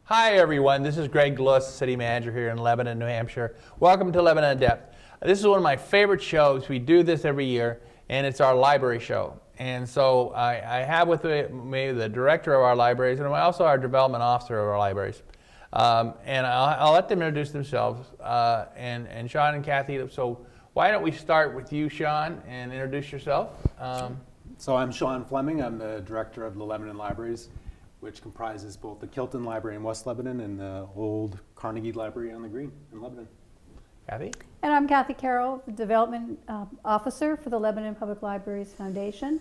Hi everyone, this is Greg Lewis, City Manager here in Lebanon, New Hampshire. Welcome to Lebanon in Depth. This is one of my favorite shows. We do this every year, and it's our library show. And so I have with me the director of our libraries, and also our development officer of our libraries. And I'll let them introduce themselves, and Sean and Kathy. So why don't we start with you, Sean, and introduce yourself. So I'm Sean Fleming. I'm the director of the Lebanon Libraries, which comprises both the Kilton Library in West Lebanon and the old Carnegie Library on the Green in Lebanon. Kathy? And I'm Kathy Carroll, the Development Officer for the Lebanon Public Libraries Foundation,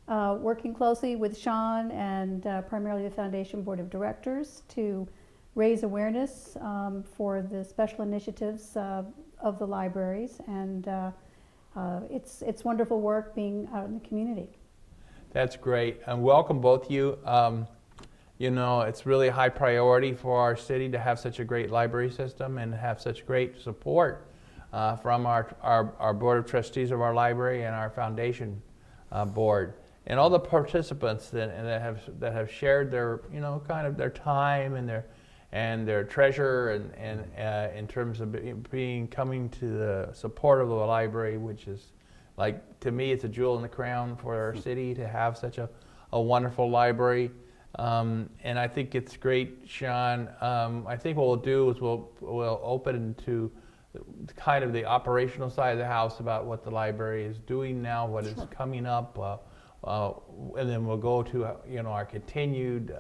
working closely with Sean and primarily the Foundation Board of Directors to raise awareness for the special initiatives of the libraries, and it's wonderful work being out in the community. That's great, and welcome both of you. You know, it's really a high priority for our city to have such a great library system and have such great support from our Board of Trustees of our library and our Foundation Board. And all the participants that have shared their, you know, kind of their time and their treasure and in terms of coming to the support of the library, which is, like, to me, it's a jewel in the crown for our city to have such a wonderful library. And I think it's great, Sean. I think what we'll do is we'll open to kind of the operational side of the house about what the library is doing now, what is coming up, and then we'll go to our continued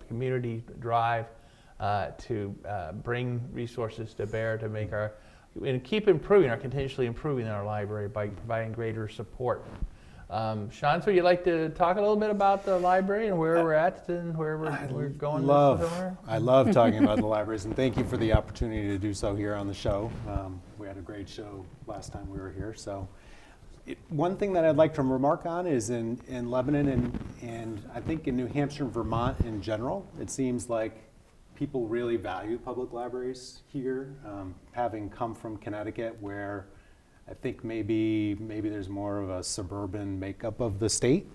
community drive to bring resources to bear to make and keep improving, continuously improving our library by providing greater support. Sean, so you'd like to talk a little bit about the library and where we're at and where we're going? I love talking about the libraries, and thank you for the opportunity to do so here on the show. We had a great show last time we were here. So one thing that I'd like to remark on is in Lebanon and I think in New Hampshire and Vermont in general, it seems like people really value public libraries here, having come from Connecticut, where I think maybe there's more of a suburban makeup of the state,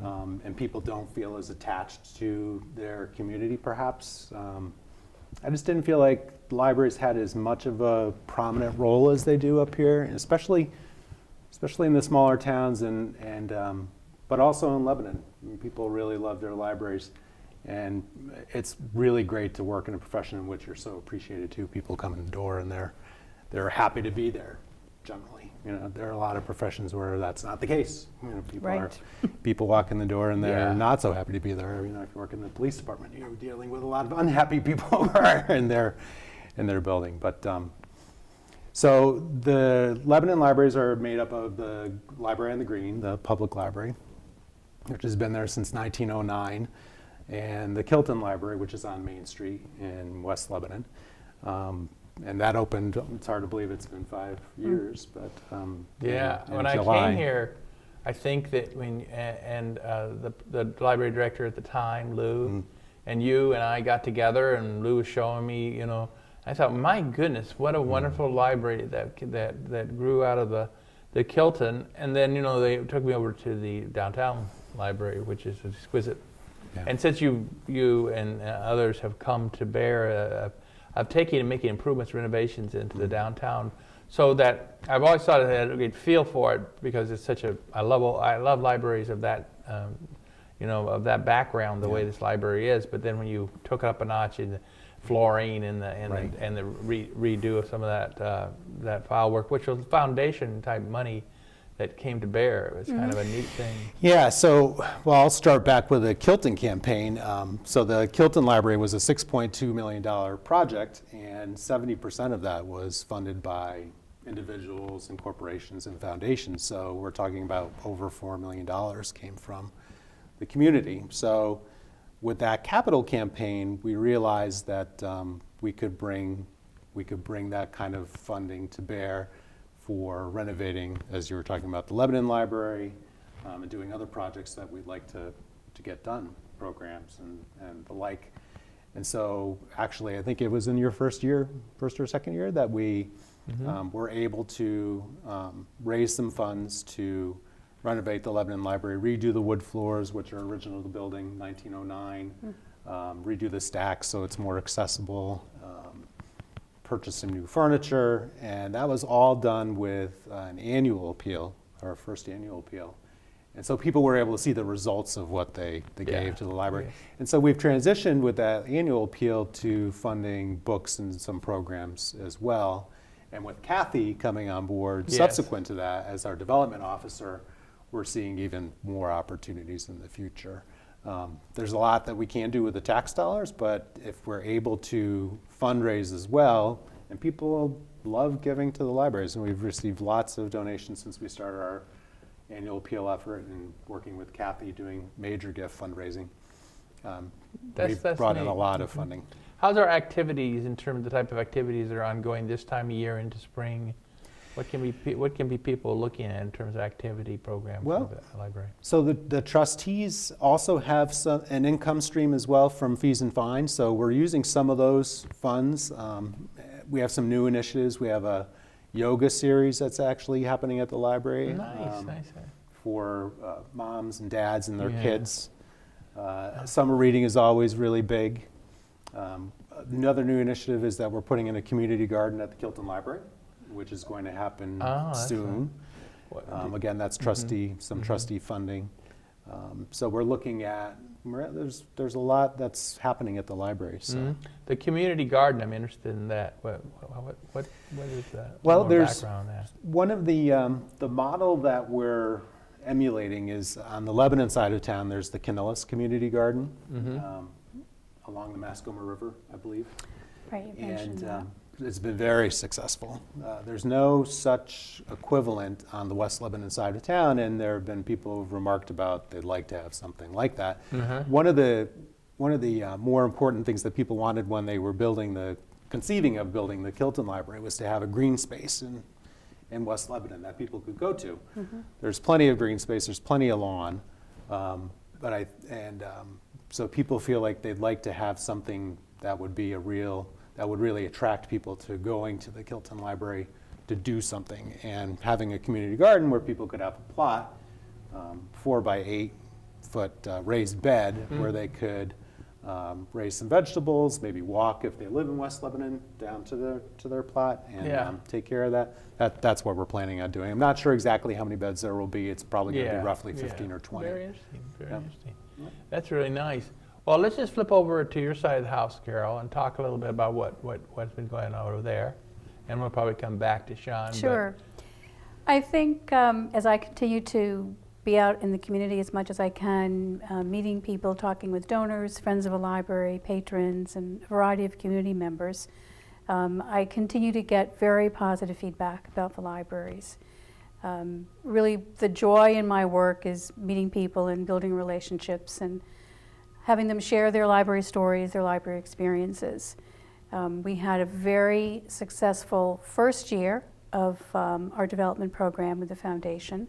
and people don't feel as attached to their community, perhaps. I just didn't feel like libraries had as much of a prominent role as they do up here, and especially in the smaller towns, but also in Lebanon. I mean, people really love their libraries, and it's really great to work in a profession in which you're so appreciated too. People come in the door and they're happy to be there. Generally, there are a lot of professions where that's not the case. People walk in the door and they're not so happy to be there. If you work in the police department, you're dealing with a lot of unhappy people who are in their building. But so the Lebanon libraries are made up of the Library on the Green, the public library, which has been there since 1909, and the Kilton Library, which is on Main Street in West Lebanon. And that opened, it's hard to believe it's been 5 years, but when I came here, I think that the library director at the time, Lou, and you and I got together, and Lou was showing me, I thought, my goodness, what a wonderful library that grew out of the Kilton. And then, they took me over to the downtown library, which is exquisite. Yeah. And since you and others have come to bear of taking and making improvements, renovations into the downtown, so that I've always thought I had a great feel for it, because it's I love libraries of that, of that background, the way this library is. But then when you took it up a notch in the flooring and the redo of some of that file work, which was foundation type money that came to bear. It was kind of a neat thing. Yeah, so, I'll start back with the Kilton campaign. So the Kilton Library was a $6.2 million project, and 70% of that was funded by individuals and corporations and foundations. So we're talking about over $4 million came from the community. So with that capital campaign, we realized that we could bring that kind of funding to bear for renovating, as you were talking about, the Lebanon Library, and doing other projects that we'd like to get done, programs and the like. And so actually, I think it was in your first or second year, that we were able to raise some funds to renovate the Lebanon Library, redo the wood floors, which are original to the building, 1909, redo the stacks so it's more accessible, purchase some new furniture, and that was all done with an annual appeal, our first annual appeal. And so people were able to see the results of what they gave to the library. Yeah. And so we've transitioned with that annual appeal to funding books and some programs as well. And with Kathy coming on board Yes. subsequent to that as our development officer, we're seeing even more opportunities in the future. There's a lot that we can do with the tax dollars, but if we're able to fundraise as well, and people love giving to the libraries, and we've received lots of donations since we started our annual appeal effort and working with Kathy doing major gift fundraising. We've brought in a neat. lot of funding. How's our activities in terms of the type of activities that are ongoing this time of year into spring? What can be people looking at in terms of activity programs Well, for the library? So the trustees also have an income stream as well from fees and fines. So we're using some of those funds. We have some new initiatives. We have a yoga series that's actually happening at the library. Nice. For moms and dads and their Yeah. kids. Summer reading is always really big. Another new initiative is that we're putting in a community garden at the Kilton Library, which is going to happen that's soon. Again, that's some trustee funding. So we're looking at, there's a lot that's happening at the library. So. The community garden, I'm interested in that. What is that? Well, More there's background on that. one of the model that we're emulating is on the Lebanon side of town. There's the Canellis Community Garden along the Mascoma River, I believe. Right, you mentioned that. It's been very successful. There's no such equivalent on the West Lebanon side of town, and there have been people who've remarked about they'd like to have something like that. One of the more important things that people wanted when they were conceiving of building the Kilton Library was to have a green space in West Lebanon that people could go to. There's plenty of green space. There's plenty of lawn, so people feel like they'd like to have something that would be that would really attract people to going to the Kilton Library to do something, and having a community garden where people could have a plot, 4 by 8 foot raised bed where they could raise some vegetables, maybe walk if they live in West Lebanon down to their plot and take care of that. That's what we're planning on doing. I'm not sure exactly how many beds there will be. It's probably going to be roughly 15 or 20. Very interesting. Interesting. That's really nice. Well, let's just flip over to your side of the house, Carol, and talk a little bit about what's been going on over there. And we'll probably come back to Sean. Sure. I think as I continue to be out in the community as much as I can, meeting people, talking with donors, friends of a library, patrons, and a variety of community members, I continue to get very positive feedback about the libraries. Really, the joy in my work is meeting people and building relationships and having them share their library stories, their library experiences. We had a very successful first year of our development program with the foundation.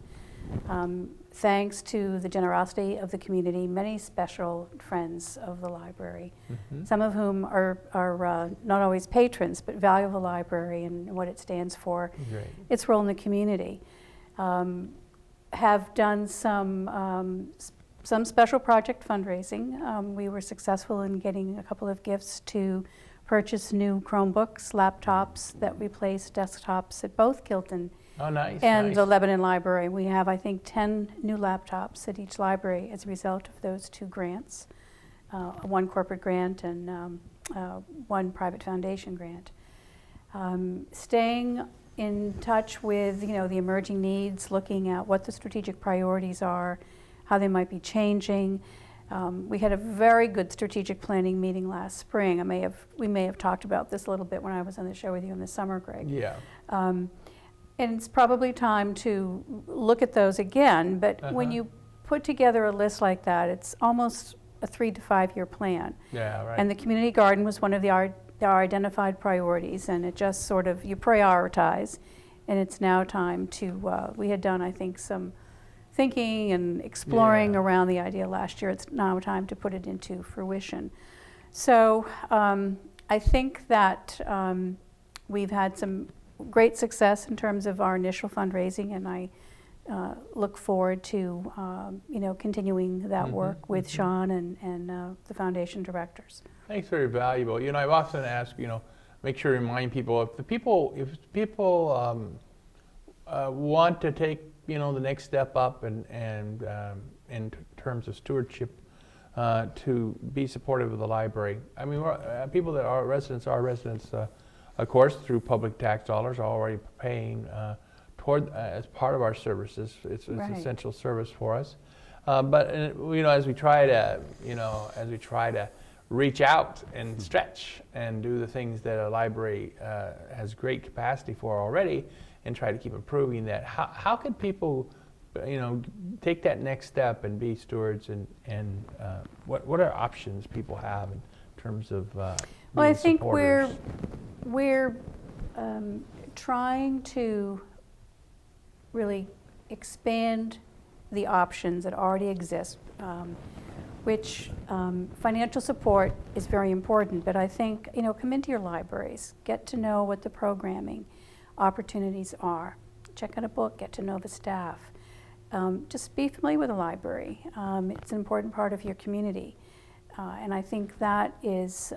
Thanks to the generosity of the community, many special friends of the library, some of whom are not always patrons, but value the library and what it stands for, its role in the community. Have done some special project fundraising. We were successful in getting a couple of gifts to purchase new Chromebooks, laptops that replace desktops at both Kilton and the Lebanon Library. We have, I think, 10 new laptops at each library as a result of those 2 grants, one corporate grant and one private foundation grant. Staying in touch with the emerging needs, looking at what the strategic priorities are, how they might be changing. We had a very good strategic planning meeting last spring. We may have talked about this a little bit when I was on the show with you in the summer, Greg. Yeah. And it's probably time to look at those again, but when you put together a list like that, it's almost a 3 to 5 year plan. Yeah, right. And the community garden was one of our identified priorities, and it just sort of, you prioritize, and it's now time to, we had done, I think, some thinking and exploring around the idea last year. It's now time to put it into fruition. So I think that we've had some great success in terms of our initial fundraising, and I look forward to continuing that work with Sean and the foundation directors. I think it's very valuable. I've often asked, make sure to remind people, if people want to take, the next step up and in terms of stewardship, to be supportive of the library. I mean, people that are residents, of course, through public tax dollars, are already paying toward as part of our services. It's Right. an essential service for us. But as we try to, reach out and stretch and do the things that a library has great capacity for already, and try to keep improving that. How could people, take that next step and be stewards, and what are options people have in terms of Well, I think supporters? we're trying to really expand the options that already exist, which financial support is very important, but I think, come into your libraries, get to know what the programming opportunities are, check out a book, get to know the staff, just be familiar with the library. It's an important part of your community, and I think that is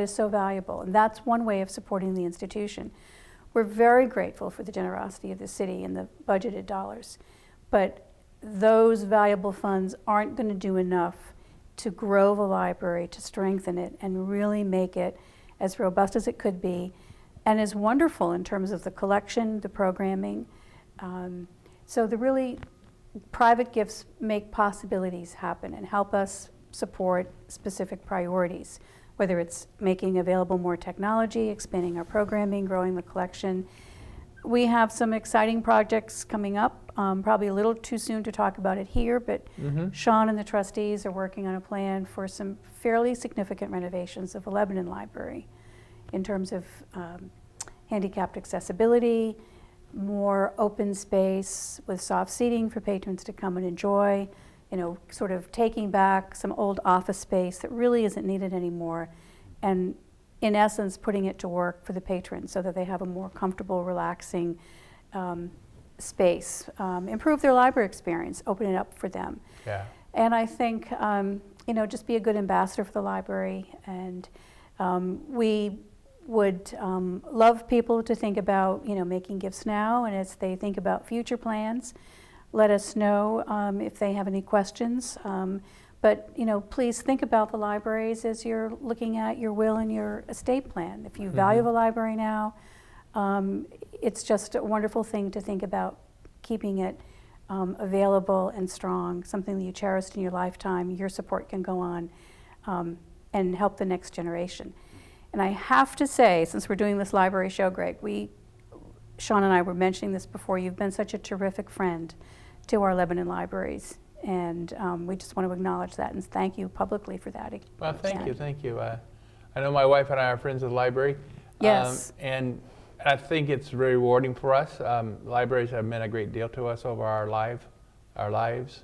so valuable, and that's one way of supporting the institution. We're very grateful for the generosity of the city and the budgeted dollars, but those valuable funds aren't going to do enough to grow the library, to strengthen it, and really make it as robust as it could be, and as wonderful in terms of the collection, the programming. So the really private gifts make possibilities happen and help us support specific priorities, whether it's making available more technology, expanding our programming, growing the collection. We have some exciting projects coming up, probably a little too soon to talk about it here, but Sean and the trustees are working on a plan for some fairly significant renovations of the Lebanon Library in terms of handicapped accessibility, more open space with soft seating for patrons to come and enjoy, sort of taking back some old office space that really isn't needed anymore, and in essence putting it to work for the patrons so that they have a more comfortable, relaxing space. Improve their library experience, open it up for them. Yeah. And I think, just be a good ambassador for the library, and we would love people to think about, making gifts now, and as they think about future plans, let us know if they have any questions. But please think about the libraries as you're looking at your will and your estate plan. If you value the library now, it's just a wonderful thing to think about keeping it available and strong, something that you cherished in your lifetime. Your support can go on and help the next generation. And I have to say, since we're doing this library show, Greg, Sean and I were mentioning this before, you've been such a terrific friend to our Lebanon libraries. And we just want to acknowledge that and thank you publicly for that. Well, thank you. I know my wife and I are friends of the library. Yes. And I think it's very rewarding for us. Libraries have meant a great deal to us over our lives.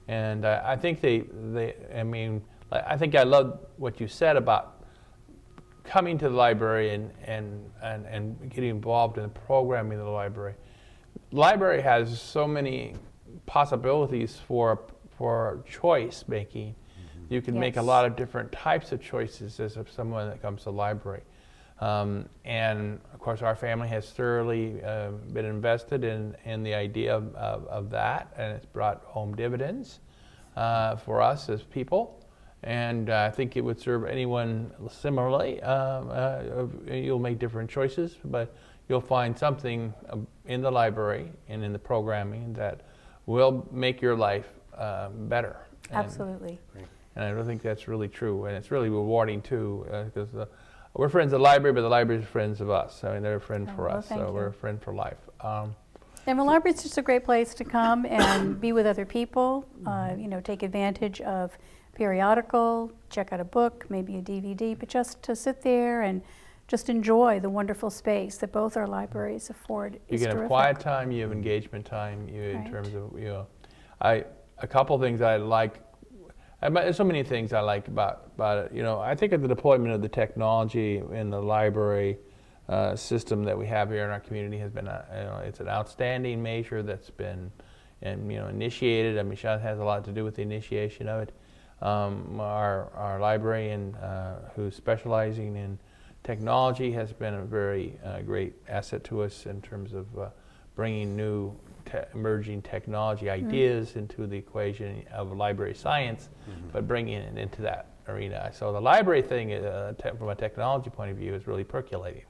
And I think I think I love what you said about coming to the library and getting involved in the programming of the library. The library has so many possibilities for choice making. You can make a lot of different types of choices as someone that comes to the library. And of course our family has thoroughly been invested in the idea of that, and it's brought home dividends for us as people. And I think it would serve anyone similarly. You'll make different choices, but you'll find something in the library and in the programming that will make your life better. Absolutely. And I don't think that's really true, and it's really rewarding too, because we're friends of the library, but the library's friends of us. I mean, they're a friend for us, so we're a friend for life. And the library's just a great place to come and be with other people, take advantage of periodical, check out a book, maybe a DVD, but just to sit there and just enjoy the wonderful space that both our libraries afford. You can have quiet time, you have engagement time, in terms of, a couple things I like, there's so many things I like about it. I think of the deployment of the technology in the library system that we have here in our community has been, it's an outstanding measure that's been, initiated. I mean, Sean has a lot to do with the initiation of it. Our librarian, who's specializing in technology, has been a very great asset to us in terms of bringing new emerging technology ideas into the equation of library science, but bringing it into that arena. So the library thing, from a technology point of view, is really percolating,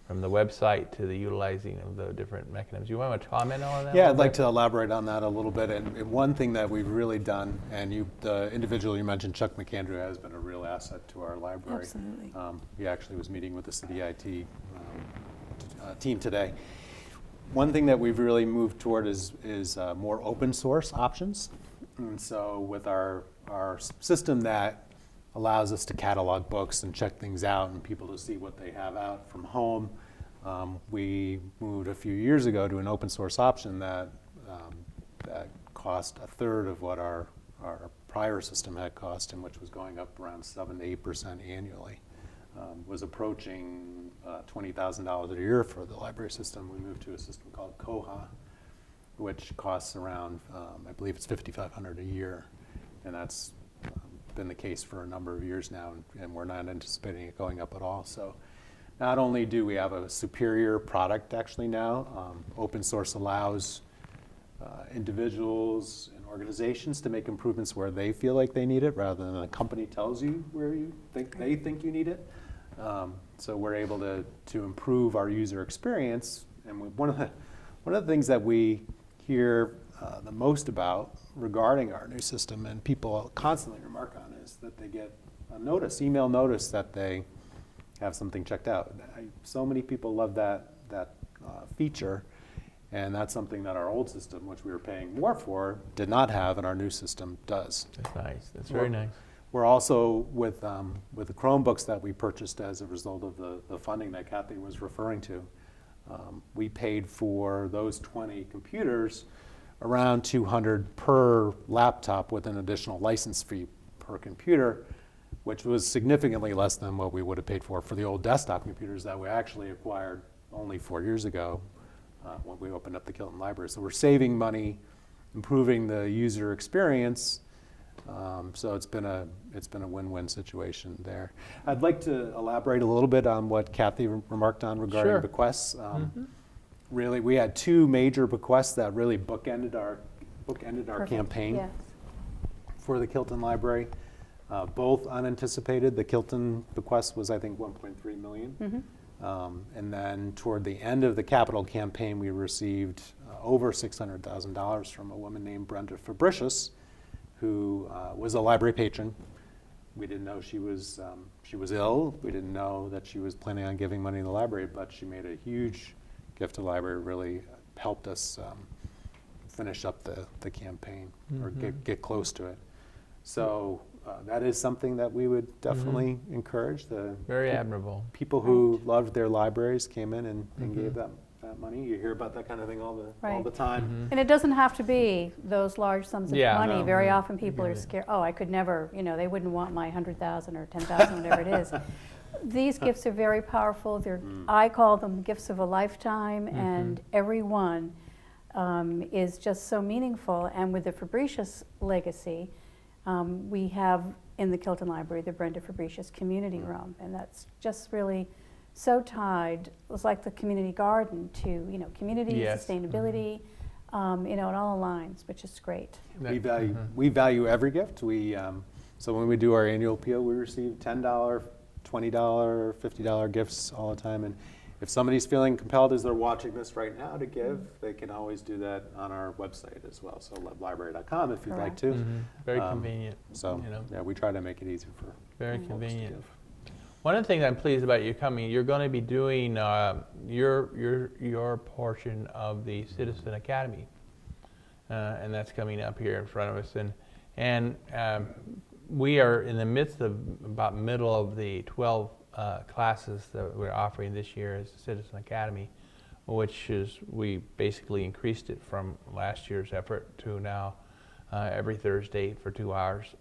from the website to the utilizing of the different mechanisms. You want to comment on that? Yeah, I'd like to elaborate on that a little bit. And one thing that we've really done, and the individual you mentioned, Chuck McAndrew, has been a real asset to our library. Absolutely. He actually was meeting with the city IT team today. One thing that we've really moved toward is more open source options. And so with our system that allows us to catalog books and check things out and people to see what they have out from home, we moved a few years ago to an open source option that cost a third of what our prior system had cost, and which was going up around 7 to 8% annually. Was approaching $20,000 a year for the library system. We moved to a system called Koha, which costs around, I believe it's $5,500 a year, and that's been the case for a number of years now, and we're not anticipating it going up at all. So not only do we have a superior product actually now, open source allows individuals and organizations to make improvements where they feel like they need it, rather than a company tells you where they think you need it. So we're able to improve our user experience. And one of the things that we hear the most about regarding our new system, and people constantly remark on, is that they get a email notice that they have something checked out. So many people love that feature, and that's something that our old system, which we were paying more for, did not have, and our new system does. That's nice. That's very nice. We're also, with the Chromebooks that we purchased as a result of the funding that Kathy was referring to, we paid for those 20 computers around $200 per laptop, with an additional license fee per computer, which was significantly less than what we would have paid for the old desktop computers that we actually acquired only 4 years ago when we opened up the Kilton Library. So we're saving money, improving the user experience. So it's been a win-win situation there. I'd like to elaborate a little bit on what Kathy remarked on regarding Sure. bequests. Really, we had two major bequests that really bookended our Perfect. campaign Yes. for the Kilton Library. Both unanticipated. The Kilton bequest was, I think, $1.3 million. And then toward the end of the capital campaign, we received over $600,000 from a woman named Brenda Fabricius, who was a library patron. We didn't know she was ill. We didn't know that she was planning on giving money to the library, but she made a huge gift to the library. Really helped us finish up the campaign, or get close to it. So that is something that we would definitely encourage. Very admirable. People who loved their libraries came in and gave that money. You hear about that kind of thing all the time. And it doesn't have to be those large sums of Yeah, money. no. Very often people are scared, oh, I could never, they wouldn't want my 100,000 or 10,000, whatever it is. These gifts are very powerful. I call them gifts of a lifetime, and every one is just so meaningful. And with the Fabricius legacy, we have in the Kilton Library the Brenda Fabricius Community Room, and that's just really so tied. It was like the community garden to community, Yes. sustainability, it all aligns, which is great. We value every gift. So when we do our annual appeal, we receive $10, $20, $50 gifts all the time. And if somebody's feeling compelled as they're watching this right now to give, they can always do that on our website as well. So library.com if you'd like to. Very convenient. So yeah, we try to make it easy for Very folks to convenient. give. One of the things I'm pleased about you coming, you're going to be doing your portion of the Citizen Academy, and that's coming up here in front of us. And we are in the midst of about middle of the 12 classes that we're offering this year as the Citizen Academy, which is, we basically increased it from last year's effort to now every Thursday for 2 hours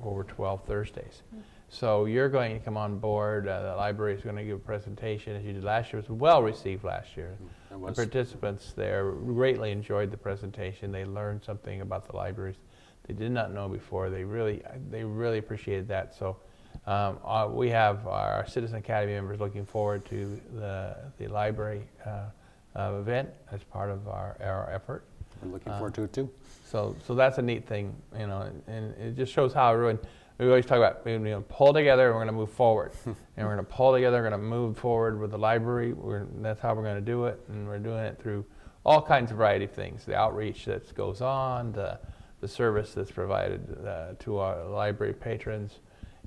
over 12 Thursdays. So you're going to come on board. The library is going to give a presentation as you did last year. It was well received last year. The participants there greatly enjoyed the presentation. They learned something about the libraries they did not know before. They really appreciated that. So we have our Citizen Academy members looking forward to the library event as part of our effort. We're looking forward to it too. So that's a neat thing, you know, and it just shows how everyone. We always talk about, you know, pull together and we're going to move forward. And we're going to pull together, we're going to move forward with the library. That's how we're going to do it. And we're doing it through all kinds of variety of things. The outreach that goes on, the service that's provided to our library patrons,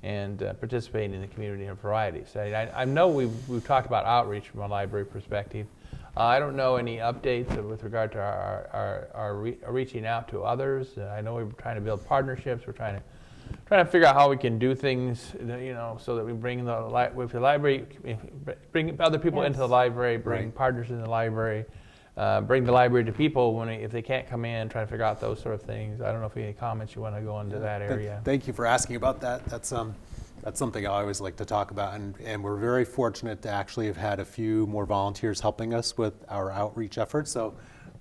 and participating in the community in a variety. So I know we've talked about outreach from a library perspective. I don't know any updates with regard to our reaching out to others. I know we're trying to build partnerships. We're trying to figure out how we can do things, you know, so that we bring with the library, bring other people into the library, bring partners in the library, bring the library to people if they can't come in, try to figure out those sort of things. I don't know if you have any comments you want to go into that area. Thank you for asking about that. That's something I always like to talk about, and we're very fortunate to actually have had a few more volunteers helping us with our outreach efforts. So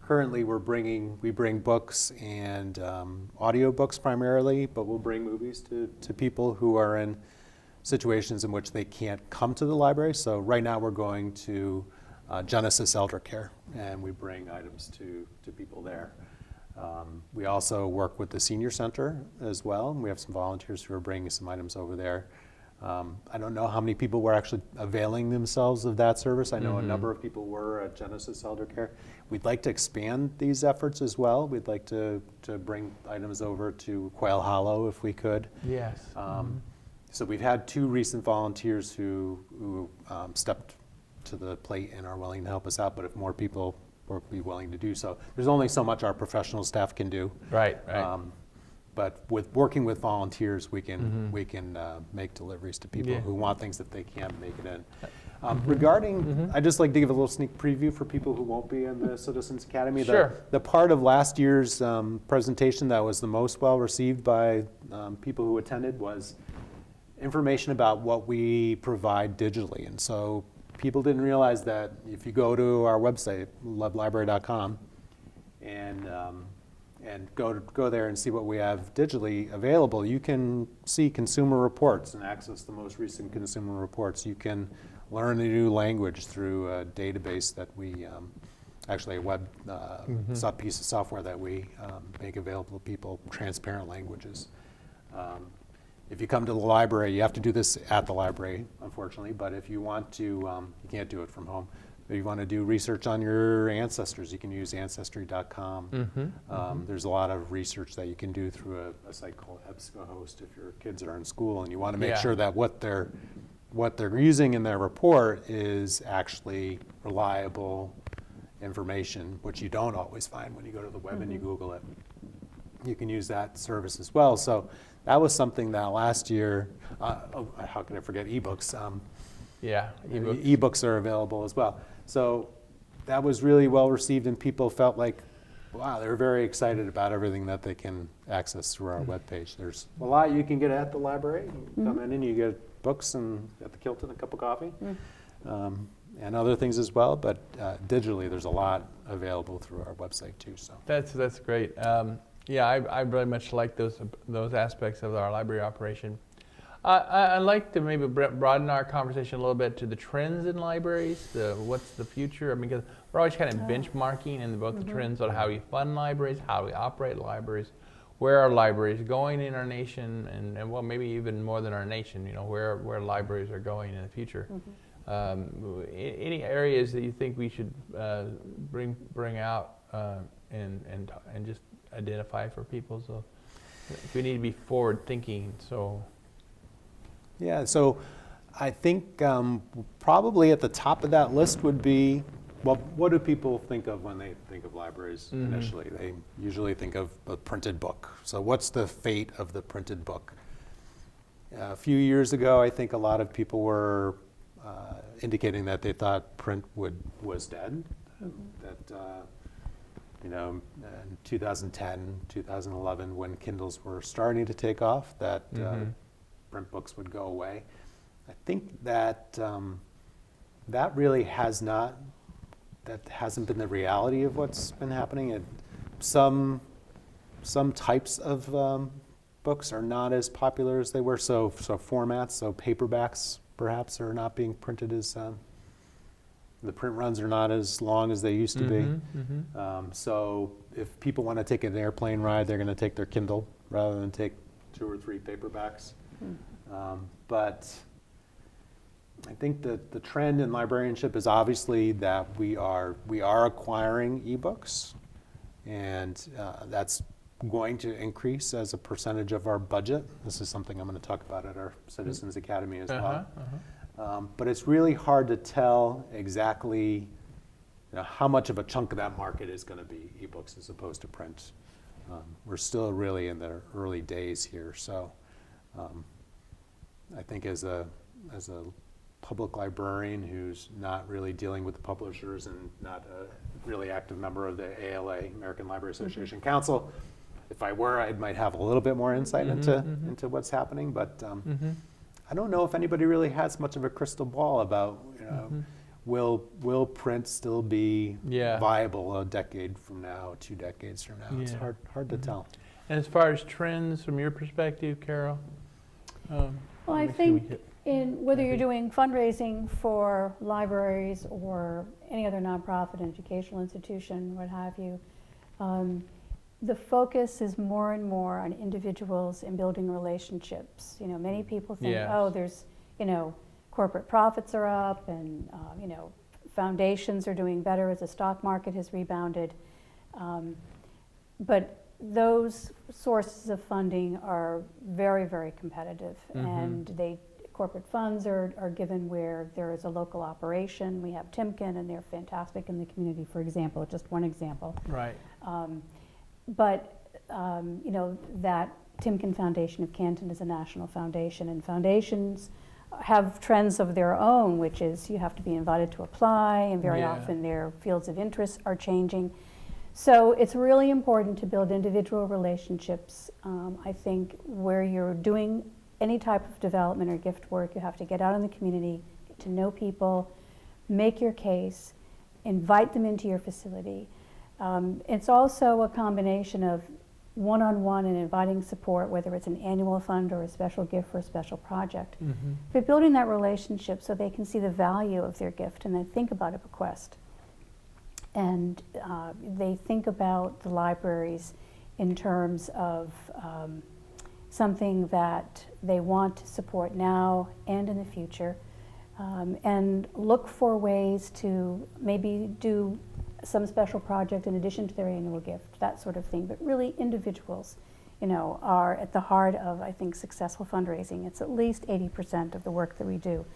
currently we bring books and audio books primarily, but we'll bring movies to people who are in situations in which they can't come to the library. So right now we're going to Genesis Elder Care, and we bring items to people there. We also work with the Senior Center as well, and we have some volunteers who are bringing some items over there. I don't know how many people were actually availing themselves of that service. I know a number of people were at Genesis Elder Care. We'd like to expand these efforts as well. We'd like to bring items over to Quail Hollow if we could. Yes. So we've had 2 recent volunteers who stepped to the plate and are willing to help us out, but if more people would be willing to do so. There's only so much our professional staff can do. Right. But with working with volunteers, we can make deliveries to people who want things that they can't make it in. Regarding, I'd just like to give a little sneak preview for people who won't be in the Citizens Academy. Sure. The part of last year's presentation that was the most well received by people who attended was information about what we provide digitally. And so people didn't realize that if you go to our website, leblibrary.com, and go there and see what we have digitally available, you can see consumer reports and access the most recent consumer reports. You can learn a new language through a database that we, actually a web piece of software that we make available to people, transparent languages. If you come to the library, you have to do this at the library, unfortunately, but if you want to, you can't do it from home. If you want to do research on your ancestors, you can use Ancestry.com. There's a lot of research that you can do through a site called EBSCOhost if your kids are in school and you want to make sure that what they're using in their report is actually reliable information, which you don't always find when you go to the web and you Google it. You can use that service as well. So that was something that last year, how can I forget ebooks? Ebooks. Ebooks are available as well. So that was really well received, and people felt like, wow, they're very excited about everything that they can access through our webpage. There's a lot you can get at the library. You come in and you get books and at the Kilton, a cup of coffee, and other things as well. But digitally, there's a lot available through our website too. So that's great. I very much like those aspects of our library operation. I'd like to maybe broaden our conversation a little bit to the trends in libraries. What's the future? I mean, because we're always kind of benchmarking in both the trends on how we fund libraries, how we operate libraries, where are libraries going in our nation, and well, maybe even more than our nation. You know, where libraries are going in the future. Any areas that you think we should bring out and just identify for people? So if we need to be forward thinking, so. Yeah, so I think probably at the top of that list would be, well, what do people think of when they think of libraries initially? They usually think of a printed book. So what's the fate of the printed book? A few years ago, I think a lot of people were indicating that they thought print was dead. That in 2010, 2011, when Kindles were starting to take off, that print books would go away. I think that that really hasn't been the reality of what's been happening. Some types of books are not as popular as they were. So formats, so paperbacks perhaps are not being printed as, the print runs are not as long as they used to be. So if people want to take an airplane ride, they're going to take their Kindle rather than take 2 or 3 paperbacks. But I think that the trend in librarianship is obviously that we are acquiring ebooks, and that's going to increase as a percentage of our budget. This is something I'm going to talk about at our Citizens Academy as well. But it's really hard to tell exactly how much of a chunk of that market is going to be ebooks as opposed to print. We're still really in the early days here, so I think as a public librarian who's not really dealing with the publishers and not a really active member of the ALA, American Library Association Council, if I were, I might have a little bit more insight into what's happening, but I don't know if anybody really has much of a crystal ball about, will print still be viable a decade from now, 2 decades from now? It's hard to tell. And as far as trends from your perspective, Carol? Well, I think whether you're doing fundraising for libraries or any other nonprofit, educational institution, what have you, the focus is more and more on individuals and building relationships. Many people think, there's, corporate profits are up and, foundations are doing better as the stock market has rebounded. But those sources of funding are very, very competitive, and corporate funds are given where there is a local operation. We have Timken, and they're fantastic in the community, for example, just one example. Right. But that Timken Foundation of Canton is a national foundation, and foundations have trends of their own, which is you have to be invited to apply, and very often their fields of interest are changing. So it's really important to build individual relationships. I think where you're doing any type of development or gift work, you have to get out in the community, get to know people, make your case, invite them into your facility. It's also a combination of one-on-one and inviting support, whether it's an annual fund or a special gift for a special project. But building that relationship so they can see the value of their gift and then think about a bequest. And they think about the libraries in terms of something that they want to support now and in the future, and look for ways to maybe do some special project in addition to their annual gift, that sort of thing. But really, individuals, are at the heart of, I think, successful fundraising. It's at least 80% of the work that we do.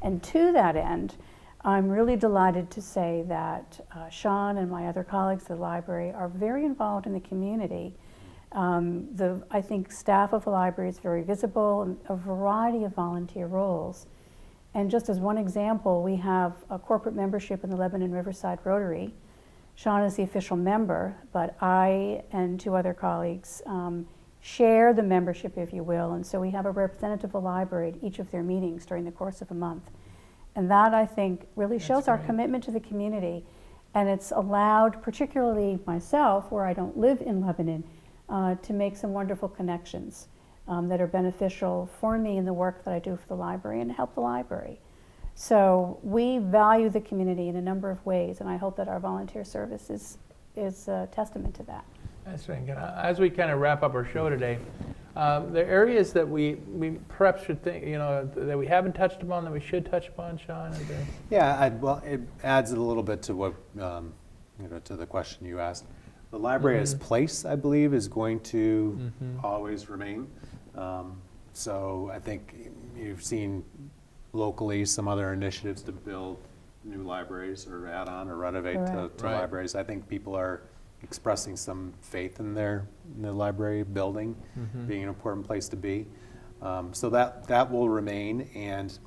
And to that end, I'm really delighted to say that Sean and my other colleagues at the library are very involved in the community. I think staff of the library is very visible in a variety of volunteer roles. And just as one example, we have a corporate membership in the Lebanon Riverside Rotary. Sean is the official member, but I and 2 other colleagues share the membership, if you will, and so we have a representative of the library at each of their meetings during the course of a month. And that, I think, really shows our commitment to the community, and it's allowed, particularly myself, where I don't live in Lebanon, to make some wonderful connections that are beneficial for me in the work that I do for the library and help the library. So we value the community in a number of ways, and I hope that our volunteer service is a testament to that. That's right. As we kind of wrap up our show today, there are areas that we perhaps should think, that we haven't touched upon that we should touch upon, Sean? Yeah, well, it adds a little bit to what, to the question you asked. The library as place, I believe, is going to always remain. So I think you've seen locally some other initiatives to build new libraries or add on or renovate to libraries. I think people are expressing some faith in the library building being an important place to be. So that will remain. And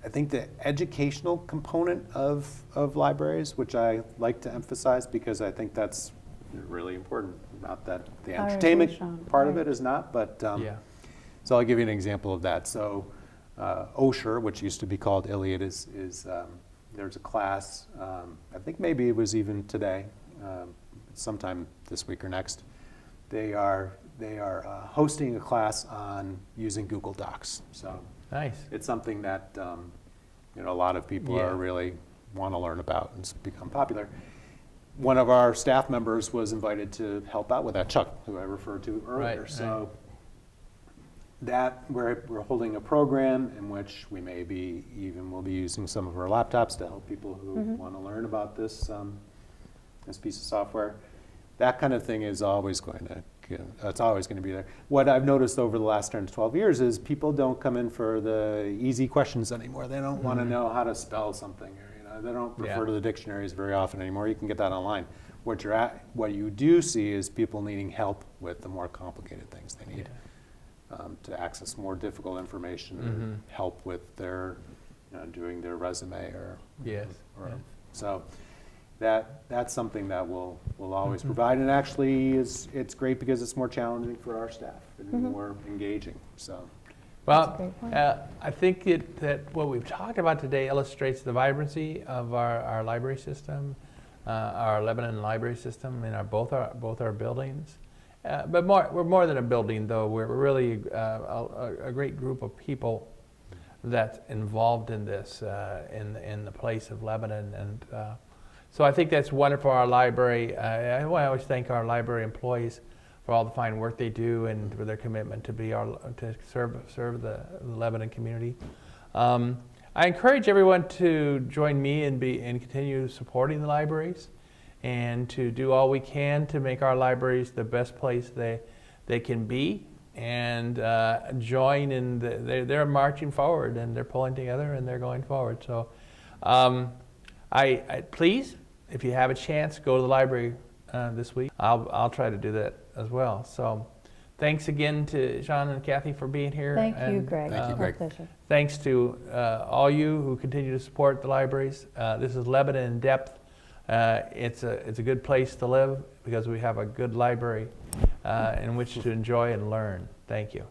I think the educational component of libraries, which I like to emphasize because I think that's really important. Not that the entertainment part of it is not, but So I'll give you an example of that. So Osher, which used to be called Iliad, there's a class, I think maybe it was even today, sometime this week or next. They are hosting a class on using Google Docs. So Nice. it's something that a lot of people Yeah. are really want to learn about, and it's become popular. One of our staff members was invited to help out with that, Chuck, who I referred to earlier. Right, So that we're holding a program in which we maybe even will be using some of our laptops to help people who want to learn about this piece of software. That kind of thing is always going to be there. What I've noticed over the last 10 to 12 years is people don't come in for the easy questions anymore. They don't want to know how to spell something, or they don't refer to the dictionaries very often anymore. You can get that online. What you do see is people needing help with the more complicated things they need. To access more difficult information, or help with their doing their resume or Yes. so that's something that we'll always provide, and actually it's great because it's more challenging for our staff and more engaging. So Well, great point. I think that what we've talked about today illustrates the vibrancy of our library system, our Lebanon library system in both our buildings. But we're more than a building, though. We're really a great group of people that's involved in this, in the place of Lebanon. And so I think that's wonderful for our library. I always thank our library employees for all the fine work they do and for their commitment to serve the Lebanon community. I encourage everyone to join me and continue supporting the libraries, and to do all we can to make our libraries the best place they can be, and join in. They're marching forward, and they're pulling together, and they're going forward. So I please, if you have a chance, go to the library this week. I'll try to do that as well. So thanks again to Sean and Kathy for being here. Thank you, and, Greg. Thank you, My Greg. pleasure. Thanks to all you who continue to support the libraries. This is Lebanon in Depth. It's a good place to live because we have a good library in which to enjoy and learn. Thank you.